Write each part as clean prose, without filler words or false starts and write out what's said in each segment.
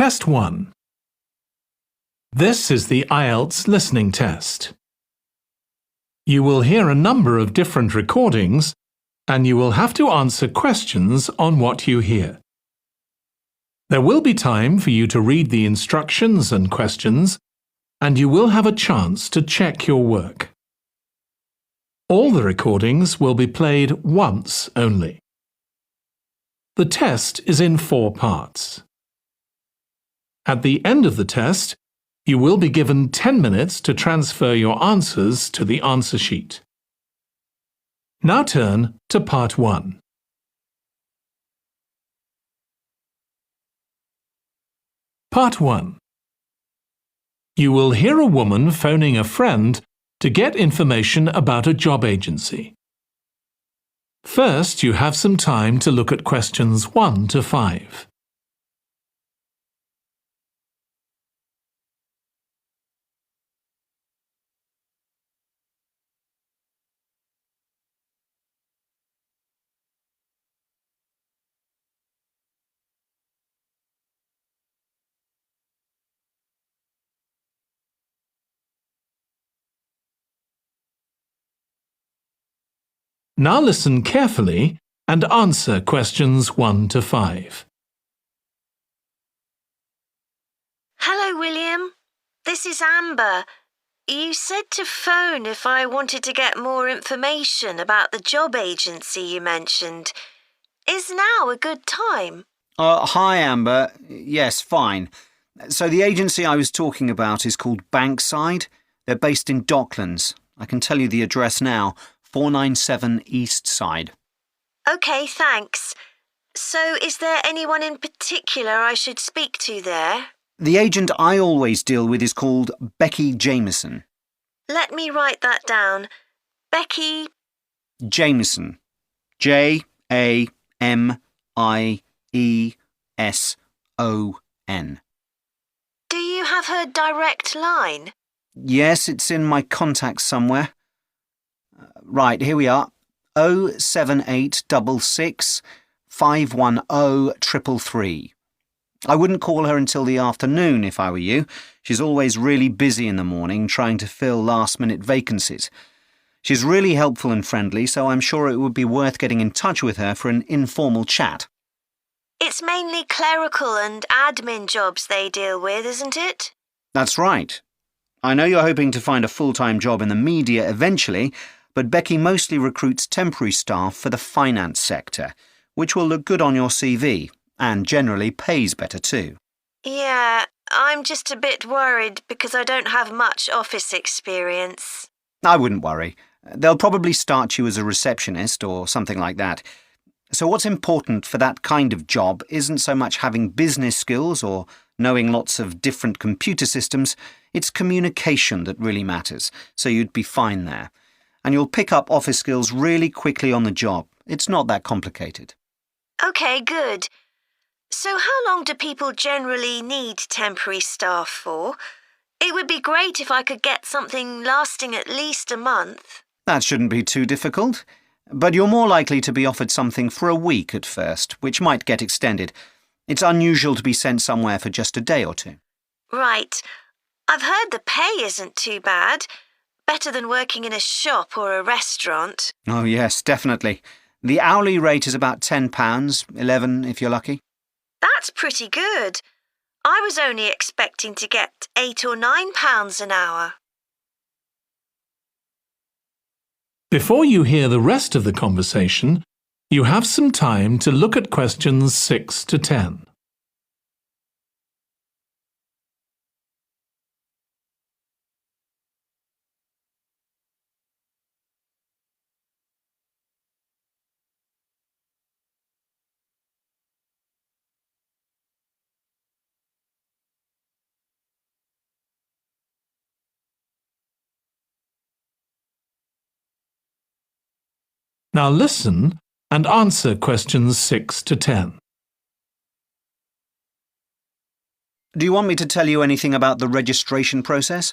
Test 1. This is the IELTS listening test. You will hear a number of different recordings and you will have to answer questions on what you hear. There will be time for you to read the instructions and questions, and you will have a chance to check your work. All the recordings will be played once only. The test is in 4 parts. At the end of the test, you will be given 10 minutes to transfer your answers to the answer sheet. Now turn to Part 1. Part 1. You will hear a woman phoning a friend to get information about a job agency. First, you have some time to look at questions 1 to 5. Now listen carefully and answer questions 1 to 5. Hello, William. This is Amber. You said to phone if I wanted to get more information about the job agency you mentioned. Is now a good time? Hi, Amber. Yes, fine. So the agency I was talking about is called Bankside. They're based in Docklands. I can tell you the address now. 497 East Side. OK, thanks. So is there anyone in particular I should speak to there? The agent I always deal with is called Becky Jameson. Let me write that down. Becky Jameson. Jameson. Do you have her direct line? Yes, it's in my contacts somewhere. Right, here we are. 07866 510 333. I wouldn't call her until the afternoon if I were you. She's always really busy in the morning trying to fill last-minute vacancies. She's really helpful and friendly, so I'm sure it would be worth getting in touch with her for an informal chat. It's mainly clerical and admin jobs they deal with, isn't it? That's right. I know you're hoping to find a full-time job in the media eventually, but Becky mostly recruits temporary staff for the finance sector, which will look good on your CV and generally pays better too. Yeah, I'm just a bit worried because I don't have much office experience. I wouldn't worry. They'll probably start you as a receptionist or something like that. So what's important for that kind of job isn't so much having business skills or knowing lots of different computer systems. It's communication that really matters, so you'd be fine there. And you'll pick up office skills really quickly on the job. It's not that complicated. OK, good. So how long do people generally need temporary staff for? It would be great if I could get something lasting at least a month. That shouldn't be too difficult. But you're more likely to be offered something for a week at first, which might get extended. It's unusual to be sent somewhere for just a day or two. Right. I've heard the pay isn't too bad. Better than working in a shop or a restaurant. Oh yes, definitely. The hourly rate is about £10, $11 if you're lucky. That's pretty good. I was only expecting to get £8 or £9 an hour. Before you hear the rest of the conversation, you have some time to look at questions 6 to 10. Now listen and answer questions 6 to 10. Do you want me to tell you anything about the registration process?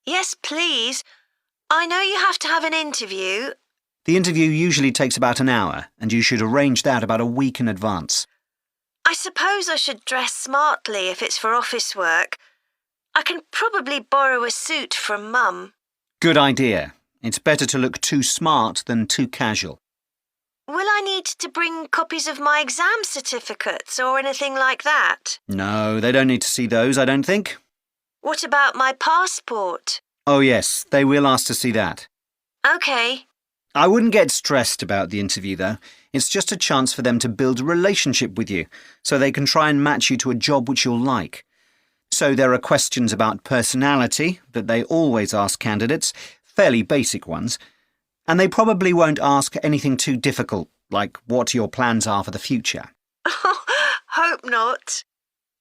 Yes, please. I know you have to have an interview. The interview usually takes about an hour, and you should arrange that about a week in advance. I suppose I should dress smartly if it's for office work. I can probably borrow a suit from Mum. Good idea. It's better to look too smart than too casual. Will I need to bring copies of my exam certificates or anything like that? No, they don't need to see those, I don't think. What about my passport? Oh yes, they will ask to see that. OK. I wouldn't get stressed about the interview, though. It's just a chance for them to build a relationship with you, so they can try and match you to a job which you'll like. So there are questions about personality that they always ask candidates, fairly basic ones, and they probably won't ask anything too difficult, like what your plans are for the future. Hope not.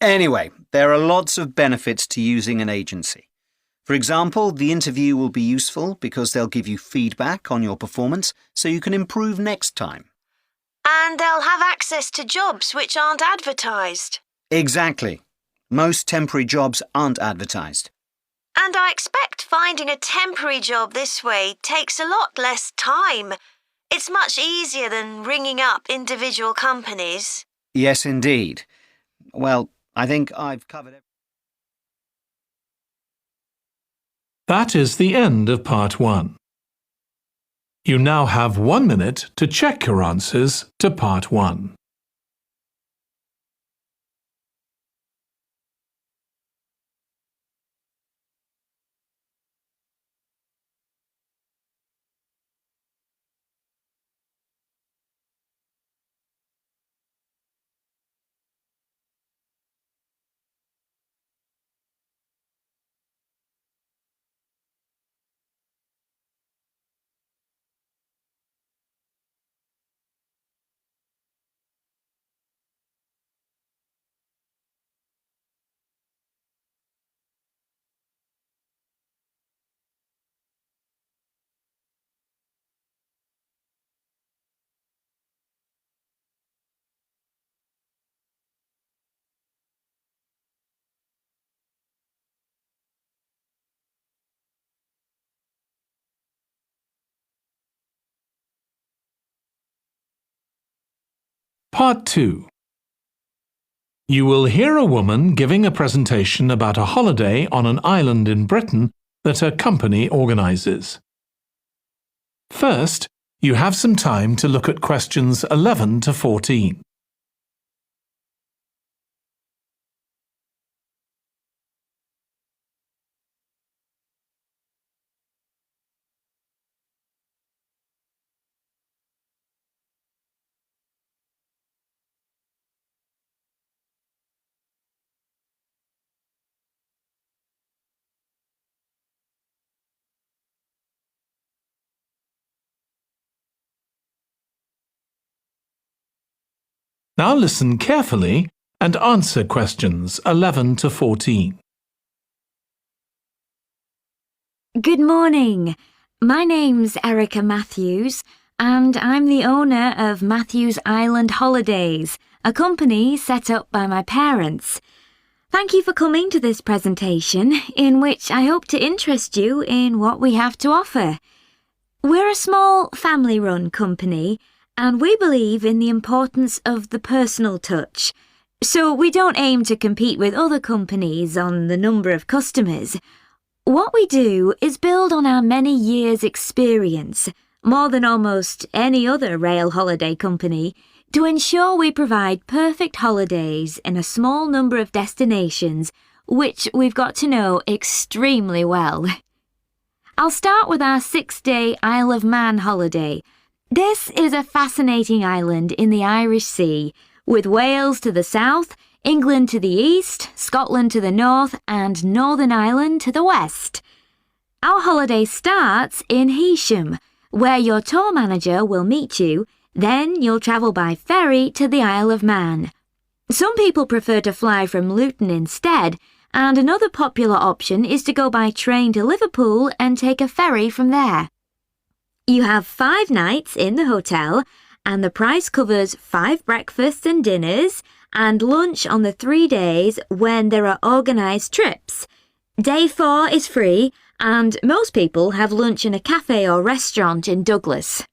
Anyway, there are lots of benefits to using an agency. For example, the interview will be useful because they'll give you feedback on your performance so you can improve next time. And they'll have access to jobs which aren't advertised. Exactly. Most temporary jobs aren't advertised. And I expect finding a temporary job this way takes a lot less time. It's much easier than ringing up individual companies. Yes, indeed. Well, I think I've covered everything. That is the end of part 1. You now have 1 minute to check your answers to part 1. Part 2. You will hear a woman giving a presentation about a holiday on an island in Britain that her company organises. First, you have some time to look at questions 11 to 14. Now listen carefully and answer questions 11 to 14. Good morning. My name's Erica Matthews, and I'm the owner of Matthews Island Holidays, a company set up by my parents. Thank you for coming to this presentation, in which I hope to interest you in what we have to offer. We're a small family-run company, and we believe in the importance of the personal touch. So we don't aim to compete with other companies on the number of customers. What we do is build on our many years' experience, more than almost any other rail holiday company, to ensure we provide perfect holidays in a small number of destinations, which we've got to know extremely well. I'll start with our 6-day Isle of Man holiday. This is a fascinating island in the Irish Sea, with Wales to the south, England to the east, Scotland to the north, and Northern Ireland to the west. Our holiday starts in Heysham, where your tour manager will meet you. Then you'll travel by ferry to the Isle of Man. Some people prefer to fly from Luton instead, and another popular option is to go by train to Liverpool and take a ferry from there. You have 5 nights in the hotel, and the price covers 5 breakfasts and dinners, and lunch on the 3 days when there are organised trips. Day 4 is free, and most people have lunch in a cafe or restaurant in Douglas.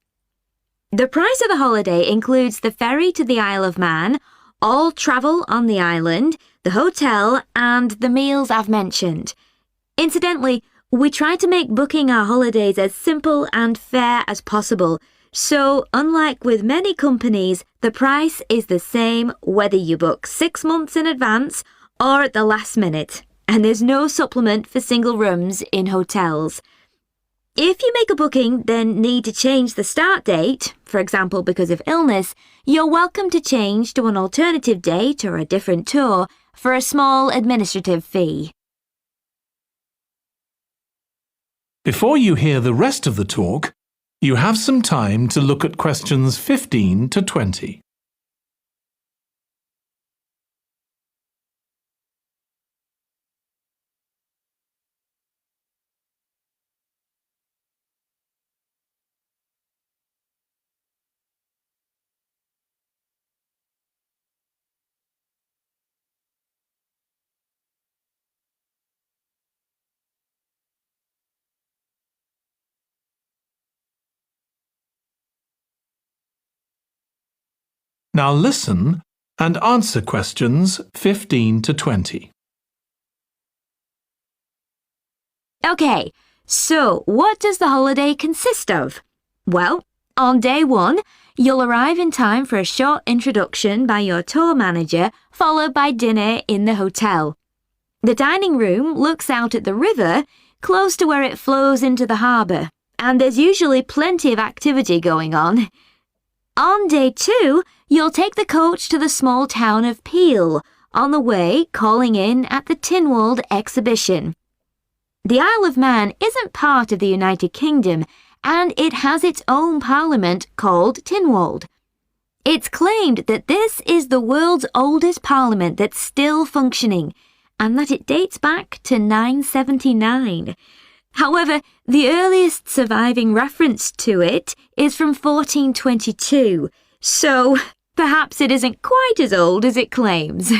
The price of the holiday includes the ferry to the Isle of Man, all travel on the island, the hotel, and the meals I've mentioned. Incidentally, we try to make booking our holidays as simple and fair as possible, so unlike with many companies, the price is the same whether you book 6 months in advance or at the last minute, and there's no supplement for single rooms in hotels. If you make a booking, then need to change the start date, for example because of illness, you're welcome to change to an alternative date or a different tour for a small administrative fee. Before you hear the rest of the talk, you have some time to look at questions 15 to 20. Now listen and answer questions 15 to 20. Okay, so what does the holiday consist of? Well, on day 1, you'll arrive in time for a short introduction by your tour manager, followed by dinner in the hotel. The dining room looks out at the river, close to where it flows into the harbour, and there's usually plenty of activity going on. On day 2, you'll take the coach to the small town of Peel, on the way calling in at the Tynwald exhibition. The Isle of Man isn't part of the United Kingdom, and it has its own parliament called Tynwald. It's claimed that this is the world's oldest parliament that's still functioning, and that it dates back to 979. However, the earliest surviving reference to it is from 1422, so perhaps it isn't quite as old as it claims.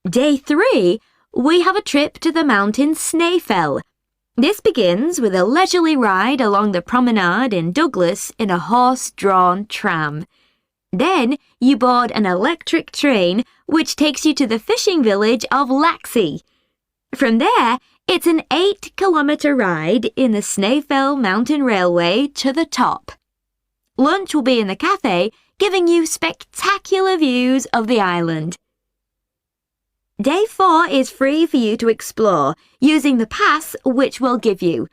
Day 3, we have a trip to the mountain Snaefell. This begins with a leisurely ride along the promenade in Douglas in a horse-drawn tram. Then you board an electric train which takes you to the fishing village of Laxey. From there, it's an 8-kilometre ride in the Snaefell Mountain Railway to the top. Lunch will be in the cafe, giving you spectacular views of the island. Day 4 is free for you to explore, using the pass which we'll give you.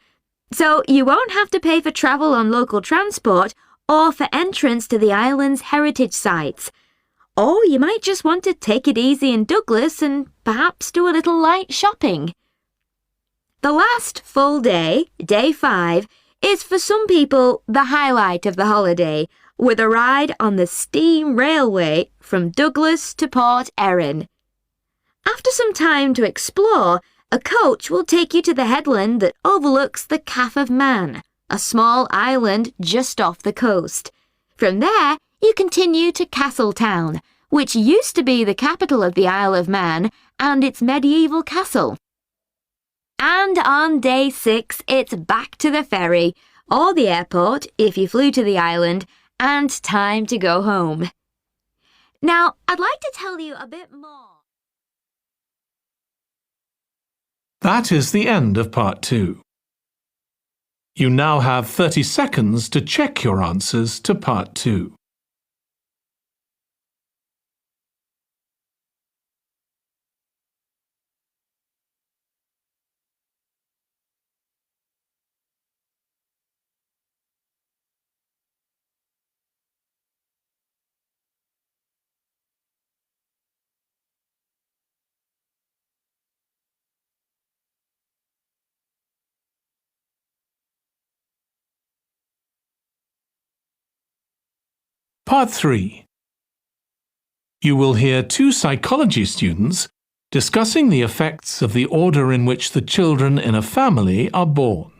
So you won't have to pay for travel on local transport or for entrance to the island's heritage sites. Or you might just want to take it easy in Douglas and perhaps do a little light shopping. The last full day, day 5, is for some people the highlight of the holiday, with a ride on the steam railway from Douglas to Port Erin. After some time to explore, a coach will take you to the headland that overlooks the Calf of Man, a small island just off the coast. From there, you continue to Castletown, which used to be the capital of the Isle of Man and its medieval castle. And on day 6, it's back to the ferry, or the airport if you flew to the island, and time to go home. Now, I'd like to tell you a bit more. That is the end of part 2. You now have 30 seconds to check your answers to part 2. Part 3. You will hear 2 psychology students discussing the effects of the order in which the children in a family are born.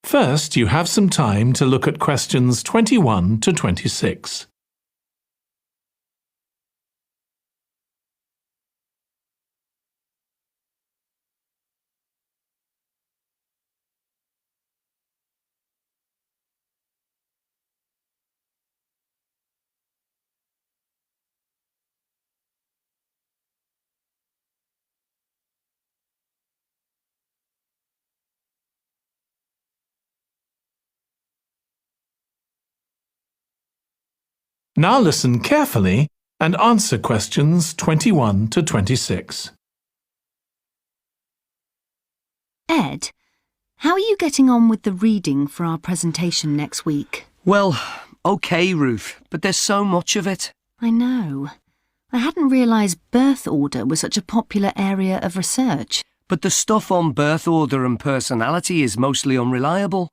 First, you have some time to look at questions 21 to 26. Now listen carefully and answer questions 21 to 26. Ed, how are you getting on with the reading for our presentation next week? Well, OK, Ruth, but there's so much of it. I know. I hadn't realised birth order was such a popular area of research. But the stuff on birth order and personality is mostly unreliable.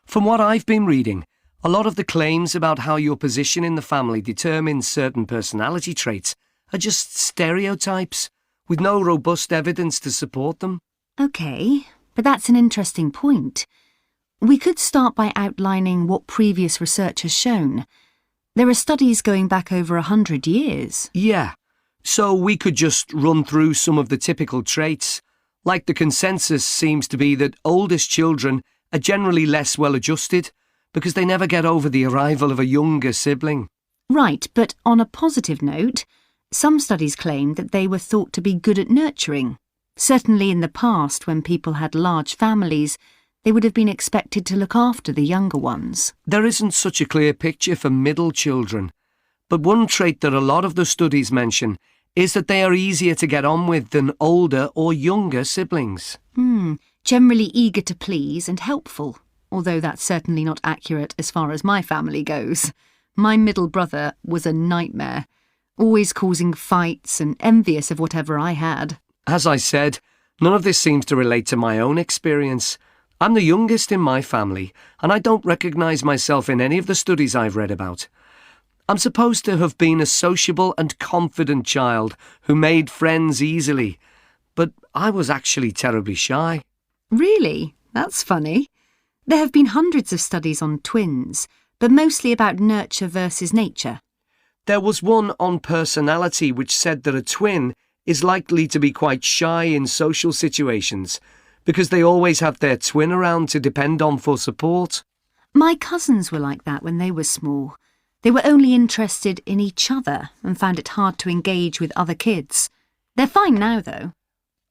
From what I've been reading, a lot of the claims about how your position in the family determines certain personality traits are just stereotypes, with no robust evidence to support them. OK, but that's an interesting point. We could start by outlining what previous research has shown. There are studies going back over 100 years. Yeah, so we could just run through some of the typical traits. Like the consensus seems to be that oldest children are generally less well-adjusted because they never get over the arrival of a younger sibling. Right, but on a positive note, some studies claim that they were thought to be good at nurturing. Certainly in the past, when people had large families, they would have been expected to look after the younger ones. There isn't such a clear picture for middle children, but one trait that a lot of the studies mention is that they are easier to get on with than older or younger siblings. Generally eager to please and helpful, although that's certainly not accurate as far as my family goes. My middle brother was a nightmare, always causing fights and envious of whatever I had. As I said, none of this seems to relate to my own experience. I'm the youngest in my family, and I don't recognise myself in any of the studies I've read about. I'm supposed to have been a sociable and confident child who made friends easily, but I was actually terribly shy. Really? That's funny. There have been hundreds of studies on twins, but mostly about nurture versus nature. There was one on personality which said that a twin is likely to be quite shy in social situations because they always have their twin around to depend on for support. My cousins were like that when they were small. They were only interested in each other and found it hard to engage with other kids. They're fine now, though.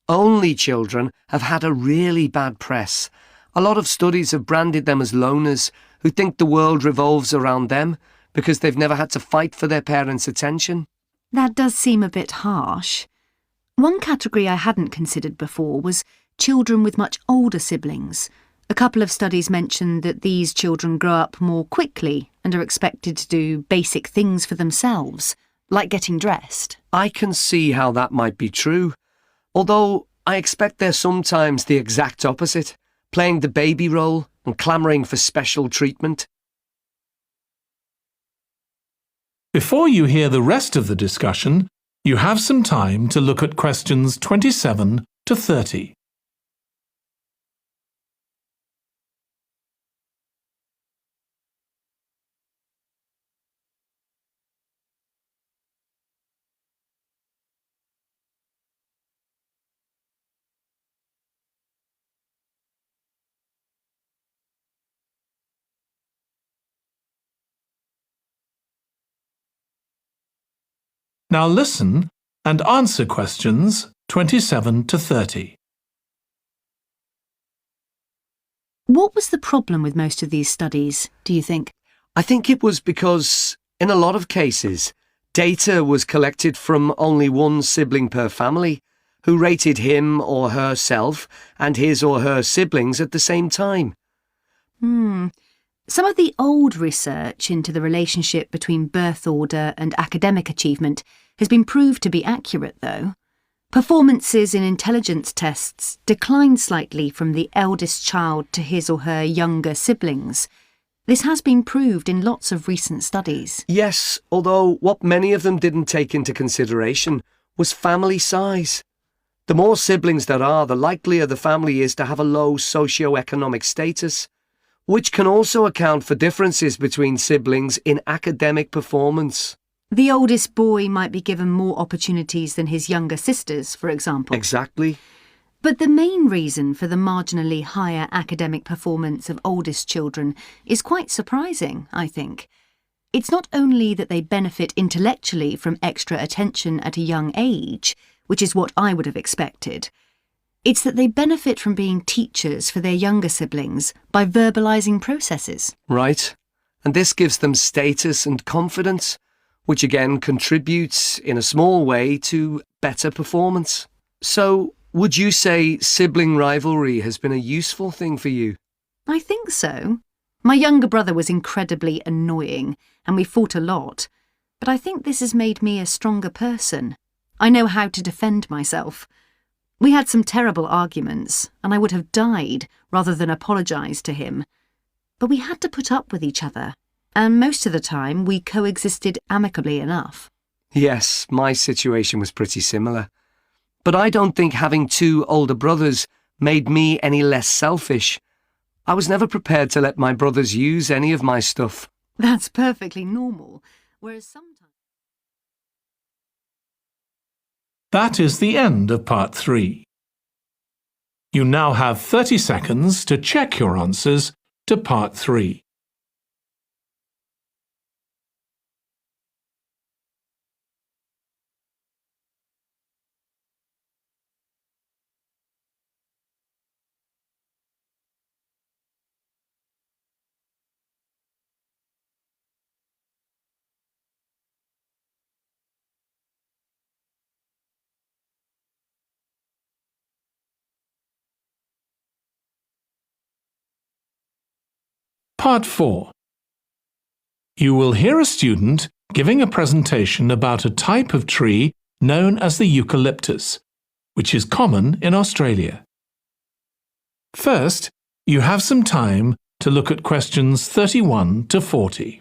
Only children have had a really bad press. A lot of studies have branded them as loners who think the world revolves around them because they've never had to fight for their parents' attention. That does seem a bit harsh. One category I hadn't considered before was children with much older siblings. A couple of studies mentioned that these children grow up more quickly and are expected to do basic things for themselves, like getting dressed. I can see how that might be true, although I expect they're sometimes the exact opposite, playing the baby role and clamouring for special treatment. Before you hear the rest of the discussion, you have some time to look at questions 27 to 30. Now listen and answer questions 27 to 30. What was the problem with most of these studies, do you think? I think it was because, in a lot of cases, data was collected from only one sibling per family, who rated him or herself and his or her siblings at the same time. Some of the old research into the relationship between birth order and academic achievement has been proved to be accurate, though. Performances in intelligence tests declined slightly from the eldest child to his or her younger siblings. This has been proved in lots of recent studies. Yes, although what many of them didn't take into consideration was family size. The more siblings there are, the likelier the family is to have a low socio-economic status, which can also account for differences between siblings in academic performance. The oldest boy might be given more opportunities than his younger sisters, for example. Exactly. But the main reason for the marginally higher academic performance of oldest children is quite surprising, I think. It's not only that they benefit intellectually from extra attention at a young age, which is what I would have expected. It's that they benefit from being teachers for their younger siblings by verbalising processes. Right. and this gives them status and confidence, which again contributes in a small way to better performance. So, would you say sibling rivalry has been a useful thing for you? I think so. My younger brother was incredibly annoying, and we fought a lot, but I think this has made me a stronger person. I know how to defend myself. We had some terrible arguments, and I would have died rather than apologise to him. But we had to put up with each other, and most of the time we coexisted amicably enough. Yes, my situation was pretty similar. But I don't think having two older brothers made me any less selfish. I was never prepared to let my brothers use any of my stuff. That's perfectly normal, whereas sometimes... That is the end of part 3. You now have 30 seconds to check your answers to part 3. Part 4. You will hear a student giving a presentation about a type of tree known as the eucalyptus, which is common in Australia. First, you have some time to look at questions 31 to 40.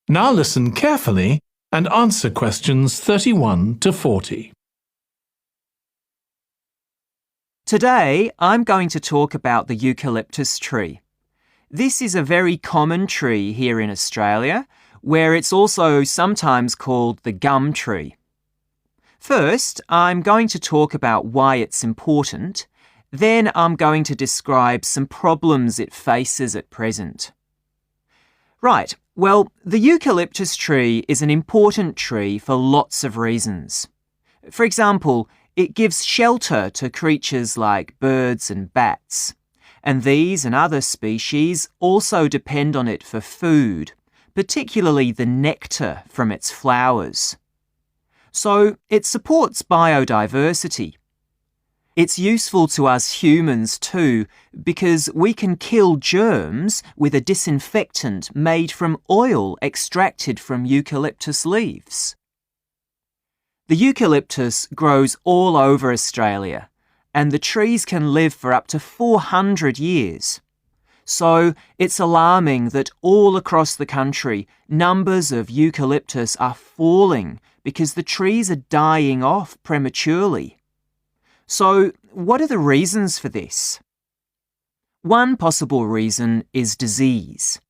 Now listen carefully and answer questions 31 to 40. Today, I'm going to talk about the eucalyptus tree. This is a very common tree here in Australia, where it's also sometimes called the gum tree. First, I'm going to talk about why it's important. Then I'm going to describe some problems it faces at present. Right, well, the eucalyptus tree is an important tree for lots of reasons. For example, it gives shelter to creatures like birds and bats, and these and other species also depend on it for food, particularly the nectar from its flowers. So it supports biodiversity. It's useful to us humans too, because we can kill germs with a disinfectant made from oil extracted from eucalyptus leaves. The eucalyptus grows all over Australia, and the trees can live for up to 400 years. So it's alarming that all across the country, numbers of eucalyptus are falling because the trees are dying off prematurely. So, what are the reasons for this? One possible reason is disease.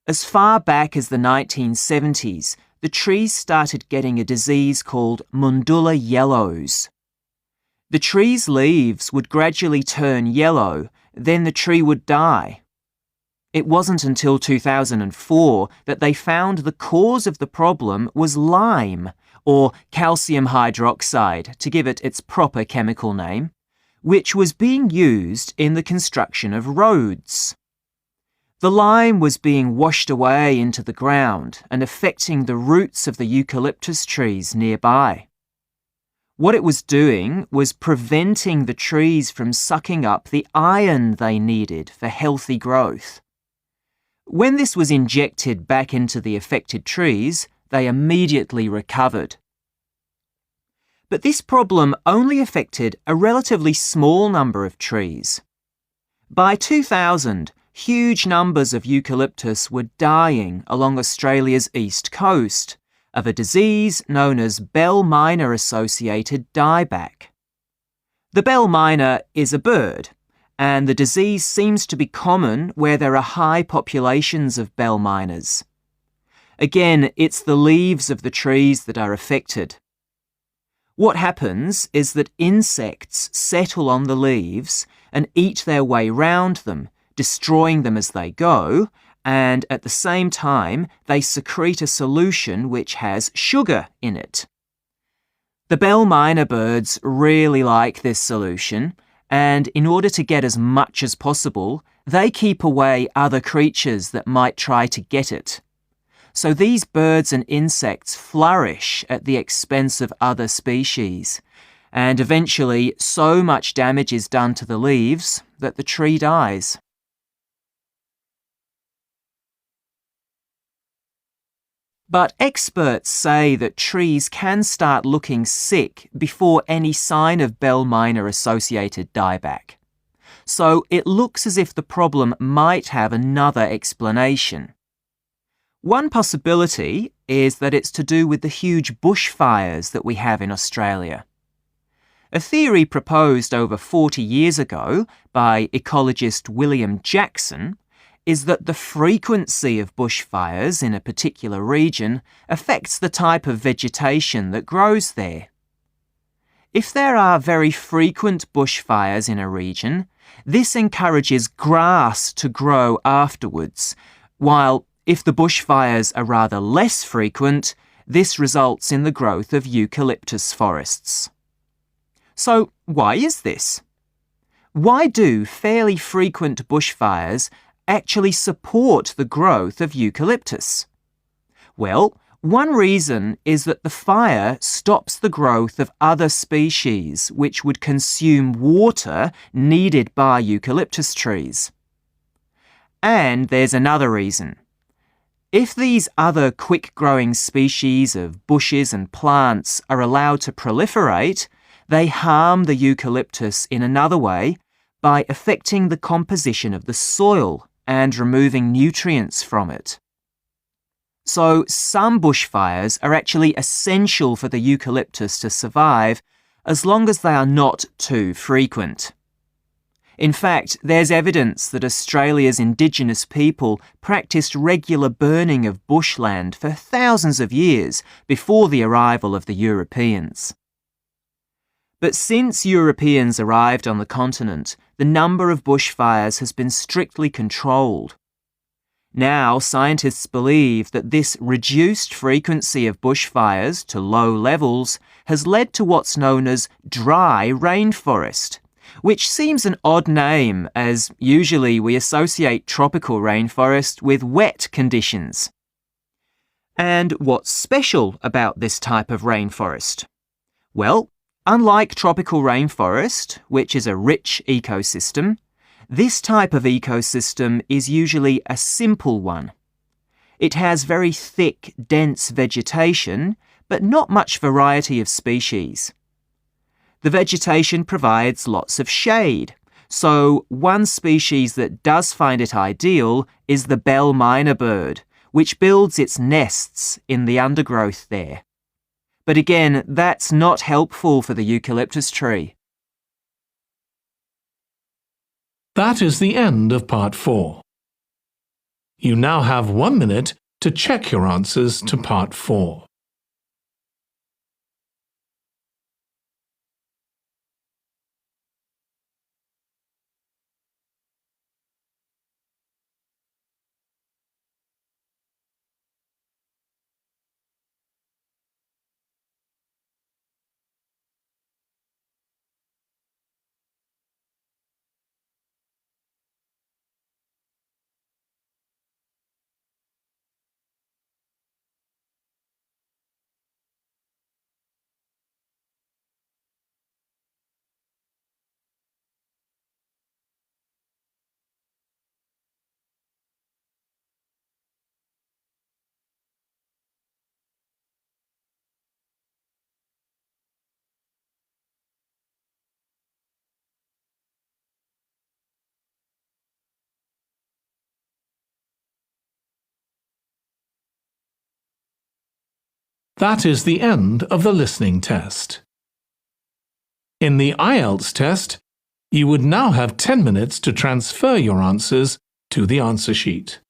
As far back as the 1970s, the trees started getting a disease called Mundula yellows. The tree's leaves would gradually turn yellow, then the tree would die. It wasn't until 2004 that they found the cause of the problem was lime, or calcium hydroxide, to give it its proper chemical name, which was being used in the construction of roads. The lime was being washed away into the ground and affecting the roots of the eucalyptus trees nearby. What it was doing was preventing the trees from sucking up the iron they needed for healthy growth. When this was injected back into the affected trees, they immediately recovered. But this problem only affected a relatively small number of trees. By 2000, huge numbers of eucalyptus were dying along Australia's east coast of a disease known as bell miner-associated dieback. The bell miner is a bird, and the disease seems to be common where there are high populations of bell miners. Again, it's the leaves of the trees that are affected. What happens is that insects settle on the leaves and eat their way round them, destroying them as they go, and at the same time they secrete a solution which has sugar in it. The bell miner birds really like this solution, and in order to get as much as possible, they keep away other creatures that might try to get it. So these birds and insects flourish at the expense of other species, and eventually so much damage is done to the leaves that the tree dies. But experts say that trees can start looking sick before any sign of bell miner-associated dieback. So it looks as if the problem might have another explanation. One possibility is that it's to do with the huge bushfires that we have in Australia. A theory proposed over 40 years ago by ecologist William Jackson is that the frequency of bushfires in a particular region affects the type of vegetation that grows there. If there are very frequent bushfires in a region, this encourages grass to grow afterwards, while if the bushfires are rather less frequent, this results in the growth of eucalyptus forests. So, why is this? Why do fairly frequent bushfires actually support the growth of eucalyptus? Well, one reason is that the fire stops the growth of other species which would consume water needed by eucalyptus trees. And there's another reason. If these other quick-growing species of bushes and plants are allowed to proliferate, they harm the eucalyptus in another way by affecting the composition of the soil and removing nutrients from it. So some bushfires are actually essential for the eucalyptus to survive as long as they are not too frequent. In fact, there's evidence that Australia's Indigenous people practiced regular burning of bushland for thousands of years before the arrival of the Europeans. But since Europeans arrived on the continent, the number of bushfires has been strictly controlled. Now, scientists believe that this reduced frequency of bushfires to low levels has led to what's known as dry rainforest, which seems an odd name as usually we associate tropical rainforest with wet conditions. And what's special about this type of rainforest? Well, unlike tropical rainforest, which is a rich ecosystem, this type of ecosystem is usually a simple one. It has very thick, dense vegetation, but not much variety of species. The vegetation provides lots of shade, so one species that does find it ideal is the bell miner bird, which builds its nests in the undergrowth there. But again, that's not helpful for the eucalyptus tree. That is the end of part 4. You now have 1 minute to check your answers to part 4. That is the end of the listening test. In the IELTS test, you would now have 10 minutes to transfer your answers to the answer sheet.